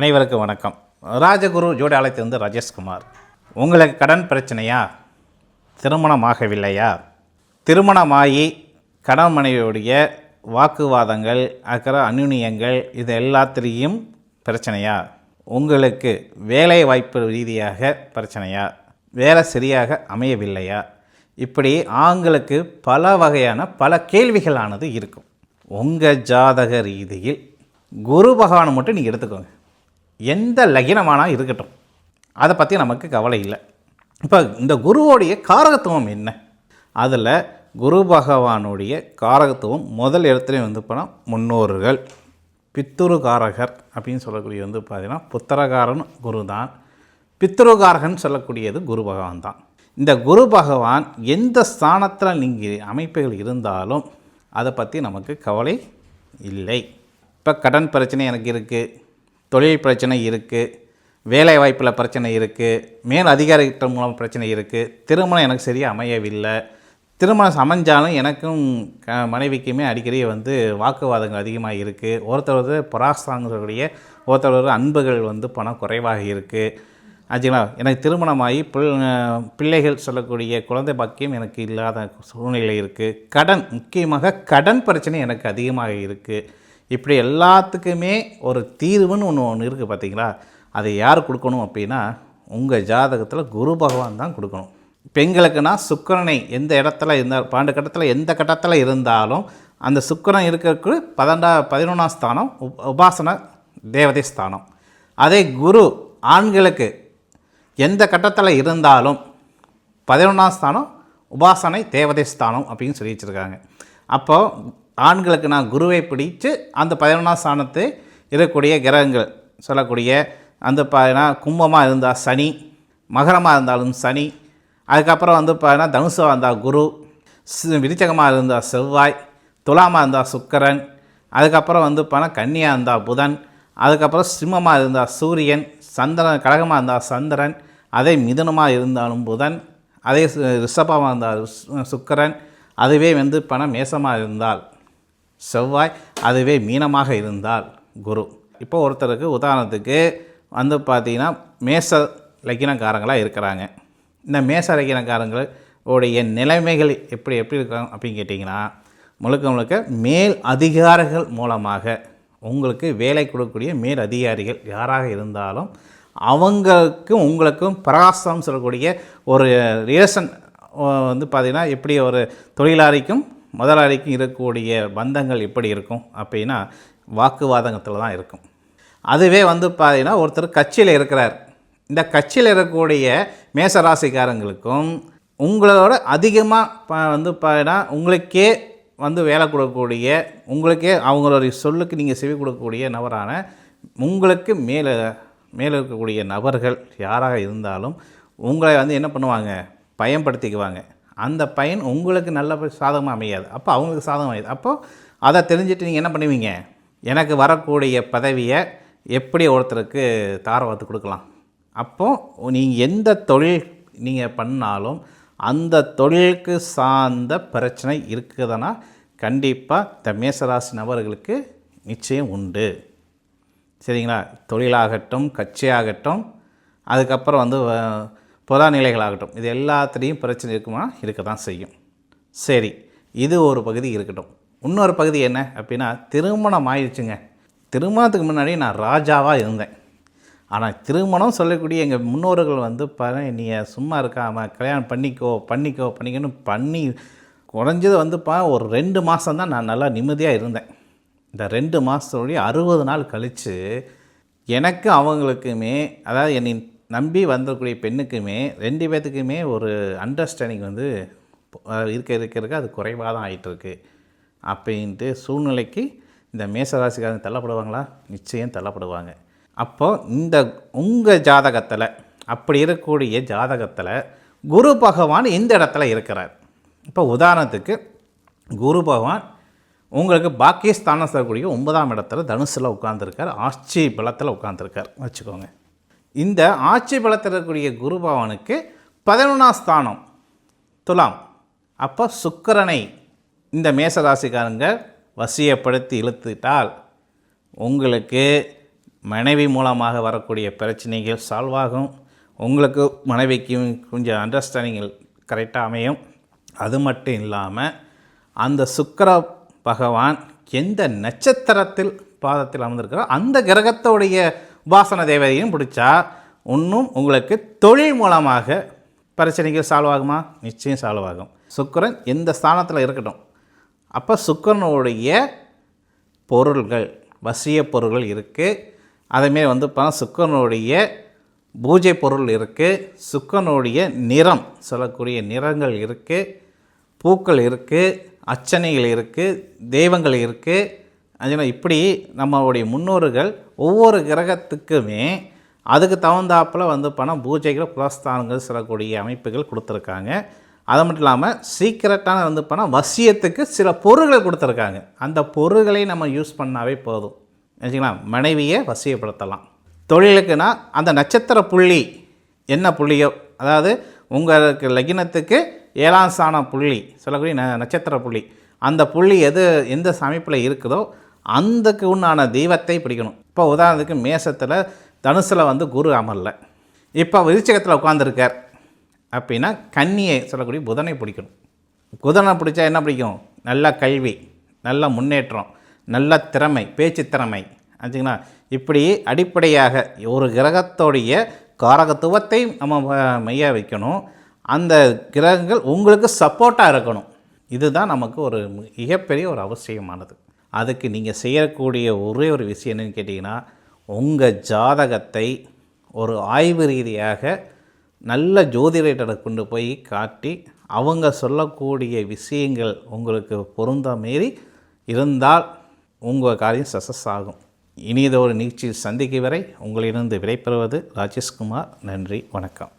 அனைவருக்கும் வணக்கம். ராஜகுரு ஜோடியாலயத்திலிருந்து ராஜேஷ்குமார். உங்களுக்கு கடன் பிரச்சனையா? திருமணமாகவில்லையா? திருமணமாகி கணவன் மனைவியுடைய வாக்குவாதங்கள், அந்யுன்யங்கள், இது எல்லாத்திலையும் பிரச்சனையா? உங்களுக்கு வேலை வாய்ப்பு ரீதியாக பிரச்சனையா? வேலை சரியாக அமையவில்லையா? இப்படி ஆண்களுக்கு பல வகையான பல கேள்விகளானது இருக்கும். உங்கள் ஜாதக ரீதியில் குரு பகவானை மட்டும் நீங்கள் எடுத்துக்கோங்க. எந்த லக்னமானால் இருக்கட்டும், அதை பற்றி நமக்கு கவலை இல்லை. இப்போ இந்த குருவோடைய காரகத்துவம் என்ன? அதில் குரு பகவானுடைய காரகத்துவம் முதல் இடத்துலையும் வந்து போனால் முன்னோர்கள், பித்துருகாரகர் அப்படின்னு சொல்லக்கூடிய வந்து பார்த்திங்கன்னா புத்திரகாரன் குரு தான். பித்துருகாரகன் சொல்லக்கூடியது குரு பகவான் தான். இந்த குரு பகவான் எந்த ஸ்தானத்தில் நீங்கள் அமைப்புகள் இருந்தாலும் அதை பற்றி நமக்கு கவலை இல்லை. இப்போ கடன் பிரச்சனை எனக்கு இருக்குது, தொழில் பிரச்சனை இருக்குது, வேலை வாய்ப்பில் பிரச்சனை இருக்குது, மேல் அதிகாரிகள் மூலம் பிரச்சனை இருக்குது, திருமணம் எனக்கு சரியாக அமையவில்லை, திருமணம் அமைஞ்சாலும் எனக்கும் மனைவிக்குமே அடிக்கடி வந்து வாக்குவாதங்கள் அதிகமாக இருக்குது, ஒருத்தர் பராஸ்தாங்கக்கூடிய ஒருத்தர் அன்புகள் வந்து பணம் குறைவாக இருக்குது, ஆச்சுங்களா. எனக்கு திருமணமாகி பிள்ளைகள் சொல்லக்கூடிய குழந்தை பாக்கியம் எனக்கு இல்லாத சூழ்நிலை இருக்குது, கடன், முக்கியமாக கடன் பிரச்சனை எனக்கு அதிகமாக இருக்குது. இப்படி எல்லாத்துக்குமே ஒரு தீர்வுன்னு ஒன்று இருக்குது பார்த்தீங்களா. அதை யார் கொடுக்கணும் அப்படின்னா உங்கள் ஜாதகத்தில் குரு பகவான் தான் கொடுக்கணும். பெண்களுக்குன்னா சுக்கிரனை எந்த இடத்துல இருந்தால் 12 கட்டத்தில் எந்த கட்டத்தில் இருந்தாலும் அந்த சுக்கிரன் இருக்கிறதுக்கு 11ஆம் ஸ்தானம் உபாசன தேவதை ஸ்தானம். அதே குரு ஆண்களுக்கு எந்த கட்டத்தில் இருந்தாலும் 11ஆம் ஸ்தானம் உபாசனை தேவதை ஸ்தானம் அப்படின்னு சொல்லி வச்சுருக்காங்க. அப்போது ஆண்களுக்கு நான் குருவை பிடித்து அந்த 11ஆம் ஸ்தானத்தை இருக்கக்கூடிய கிரகங்கள் சொல்லக்கூடிய அந்த கும்பமாக இருந்தால் சனி, மகரமாக இருந்தாலும் சனி, அதுக்கப்புறம் வந்து தனுசாக இருந்தால் குரு, விருச்சகமாக இருந்தால் செவ்வாய், துலாமாக இருந்தால் சுக்கிரன், அதுக்கப்புறம் வந்து கன்னியாக இருந்தால் புதன், அதுக்கப்புறம் சிம்மமாக இருந்தால் சூரியன், சந்திரன் கடகமாக இருந்தால் சந்திரன், அதே மிதுனமாக இருந்தாலும் புதன், அதே ரிஷபமாக இருந்தால் சுக்கிரன், அதுவே வந்து மேசமாக இருந்தால் செவ்வாய், அதுவே மீனமாக இருந்தால் குரு. இப்போ ஒருத்தருக்கு உதாரணத்துக்கு வந்து பார்த்திங்கன்னா மேச லக்கினக்காரங்களாக இருக்கிறாங்க. இந்த மேச லக்கினக்காரங்கள் உடைய நிலைமைகள் எப்படி இருக்காங்க அப்படின்னு கேட்டிங்கன்னா முழுக்க மேல் அதிகாரிகள் மூலமாக உங்களுக்கு வேலை கொடுக்கக்கூடிய மேல் அதிகாரிகள் யாராக இருந்தாலும் அவங்களுக்கும் உங்களுக்கும் பிரகாசம் சொல்லக்கூடிய ஒரு ரிலேஷன் வந்து பார்த்திங்கன்னா எப்படி ஒரு தொழிலாளிக்கும் முதலாளிக்கும் இருக்கக்கூடிய பந்தங்கள் எப்படி இருக்கும் அப்படின்னா வாக்குவாதத்தில் தான் இருக்கும். அதுவே வந்து பார்த்திங்கன்னா ஒருத்தர் கட்சியில் இருக்கிறார். இந்த கட்சியில் இருக்கக்கூடிய மேசராசிக்காரங்களுக்கும் உங்களோட அதிகமாக வந்து பார்த்தீங்கன்னா உங்களுக்கே வந்து வேலை கொடுக்கக்கூடிய, உங்களுக்கே அவங்களுடைய சொல்லுக்கு நீங்கள் செவி கொடுக்கக்கூடிய நபரான உங்களுக்கு மேலே இருக்கக்கூடிய நபர்கள் யாராக இருந்தாலும் உங்களை வந்து என்ன பண்ணுவாங்க, பயன்படுத்திக்குவாங்க. அந்த பயன் உங்களுக்கு நல்ல சாதகமாக அமையாது, அப்போ அவங்களுக்கு சாதகம் ஆகிடுது. அப்போது அதை தெரிஞ்சுட்டு நீங்கள் என்ன பண்ணுவீங்க, எனக்கு வரக்கூடிய பதவியை எப்படி ஒருத்தருக்கு தாரவாத்து கொடுக்கலாம். அப்போது நீங்கள் எந்த தொழில் நீங்கள் பண்ணாலும் அந்த தொழிலுக்கு சார்ந்த பிரச்சனை இருக்குதுன்னா கண்டிப்பாக இந்த மேசராசி நபர்களுக்கு நிச்சயம் உண்டு. சரிங்களா. தொழிலாகட்டும், கட்சியாகட்டும், அதுக்கப்புறம் வந்து பொதா நிலைகளாகட்டும், இது எல்லாத்துலேயும் பிரச்சனை இருக்குமா, இருக்க தான் செய்யும். சரி, இது ஒரு பகுதி இருக்கட்டும். இன்னொரு பகுதி என்ன அப்படின்னா திருமணம் ஆயிடுச்சுங்க. திருமணத்துக்கு முன்னாடி நான் ராஜாவாக இருந்தேன். ஆனால் திருமணம் சொல்லக்கூடிய எங்கள் முன்னோர்கள் வந்து நீ சும்மா இருக்காமல் கல்யாணம் பண்ணிக்கோன்னு பண்ணி குறைஞ்சது வந்து ஒரு 2 மாதம் தான் நான் நல்லா நிம்மதியாக இருந்தேன். இந்த 2 மாதத்தோடைய 60 நாள் கழித்து எனக்கு அவங்களுக்குமே, அதாவது என்னை நம்பி வந்தக்கூடிய பெண்ணுக்குமே 2 பேர்த்துக்குமே ஒரு அண்டர்ஸ்டாண்டிங் வந்து இருக்க அது குறைவாக தான் ஆகிட்டுருக்கு. அப்படின்ட்டு சூழ்நிலைக்கு இந்த மேசராசிக்காரங்க தள்ளப்படுவாங்களா? நிச்சயம் தள்ளப்படுவாங்க. அப்போது இந்த உங்கள் ஜாதகத்தில் அப்படி இருக்கக்கூடிய ஜாதகத்தில் குரு பகவான் இந்த இடத்துல இருக்கிறார். இப்போ உதாரணத்துக்கு குரு பகவான் உங்களுக்கு பாக்கியஸ்தானம் சொல்லக்கூடிய 9ஆம் இடத்துல தனுசில் உட்காந்துருக்கார், ஆட்சி பலத்தில் உட்காந்துருக்கார் வச்சுக்கோங்க. இந்த ஆட்சி பலத்தில் இருக்கக்கூடிய குரு பகவானுக்கு 11ஆம் ஸ்தானம் துலாம். அப்போ சுக்கிரனை இந்த மேசராசிக்காரங்க வசியப்படுத்தி இழுத்துட்டால் உங்களுக்கு மனைவி மூலமாக வரக்கூடிய பிரச்சனைகள் சால்வ் ஆகும். உங்களுக்கு மனைவிக்கும் கொஞ்சம் அண்டர்ஸ்டாண்டிங்கள் கரெக்டாக அமையும். அது மட்டும் இல்லாமல் அந்த சுக்கிர பகவான் எந்த நட்சத்திரத்தில் பாதத்தில் அமர்ந்திருக்கிறோ அந்த கிரகத்தோடைய உபாசன தேவதையும் பிடிச்சா இன்னும் உங்களுக்கு தொழில் மூலமாக பிரச்சனைகள் சால்வ் ஆகுமா? நிச்சயம் சால்வ் ஆகும். சுக்கிரன் எந்த ஸ்தானத்தில் இருக்கட்டும். அப்போ சுக்கிரனுடைய பொருள்கள், வசிய பொருள்கள் இருக்குது. அதேமாரி சுக்கிரனுடைய பூஜை பொருள் இருக்குது. சுக்கிரனுடைய நிறம் சொல்லக்கூடிய நிறங்கள் இருக்குது. பூக்கள் இருக்குது. அர்ச்சனைகள் இருக்குது. தெய்வங்கள் இருக்குது. அதனால் இப்படி நம்மளுடைய முன்னோர்கள் ஒவ்வொரு கிரகத்துக்குமே அதுக்கு தகுந்தாப்பில் பூஜைகள் புரஸ்தானங்கள் சொல்லக்கூடிய அமைப்புகள் கொடுத்துருக்காங்க. அது மட்டும் இல்லாமல் சீக்கிரட்டான வசியத்துக்கு சில பொருள்கள் கொடுத்துருக்காங்க. அந்த பொருள்களை நம்ம யூஸ் பண்ணாவே போதும். வச்சுக்கலாம், மனைவியை வசியப்படுத்தலாம். தொழிலுக்குன்னா அந்த நட்சத்திர புள்ளி என்ன புள்ளியோ, அதாவது உங்களுக்கு லக்னத்துக்கு 7ஆம் ஸ்தான புள்ளி சொல்லக்கூடிய நட்சத்திர புள்ளி, அந்த புள்ளி எந்த அமைப்பில் இருக்குதோ அந்தக்கு உண்டான தெய்வத்தை பிடிக்கணும். இப்போ உதாரணத்துக்கு மேசத்தில் தனுசில் குரு அமரல, இப்போ விருச்சிகத்தில் உட்காந்துருக்கார் அப்படின்னா கன்னியை சொல்லக்கூடிய புதனை பிடிக்கணும். புதனை பிடிச்சா என்ன பிடிக்கும்? நல்ல கல்வி, நல்ல முன்னேற்றம், நல்ல திறமை, பேச்சு திறமை. ஆச்சுங்களா? இப்படி அடிப்படையாக ஒரு கிரகத்தோடைய காரகத்துவத்தை நம்ம மைய வைக்கணும். அந்த கிரகங்கள் உங்களுக்கு சப்போர்ட்டாக இருக்கணும். இதுதான் நமக்கு ஒரு மிகப்பெரிய ஒரு அவசியமானது. அதுக்கு நீங்கள் செய்யக்கூடிய ஒரே ஒரு விஷயம் என்னன்னு கேட்டிங்கன்னா, உங்கள் ஜாதகத்தை ஒரு ஆய்வு ரீதியாக நல்ல ஜோதிடரை கொண்டு போய் காட்டி அவங்க சொல்லக்கூடிய விஷயங்கள் உங்களுக்கு பொருந்த மாரி இருந்தால் உங்கள் காரியம் சக்ஸஸ் ஆகும். இனியதொரு நிகழ்ச்சியில் சந்திக்கும் வரை உங்களிடம் விடைபெறுவது ராஜேஷ்குமார். நன்றி, வணக்கம்.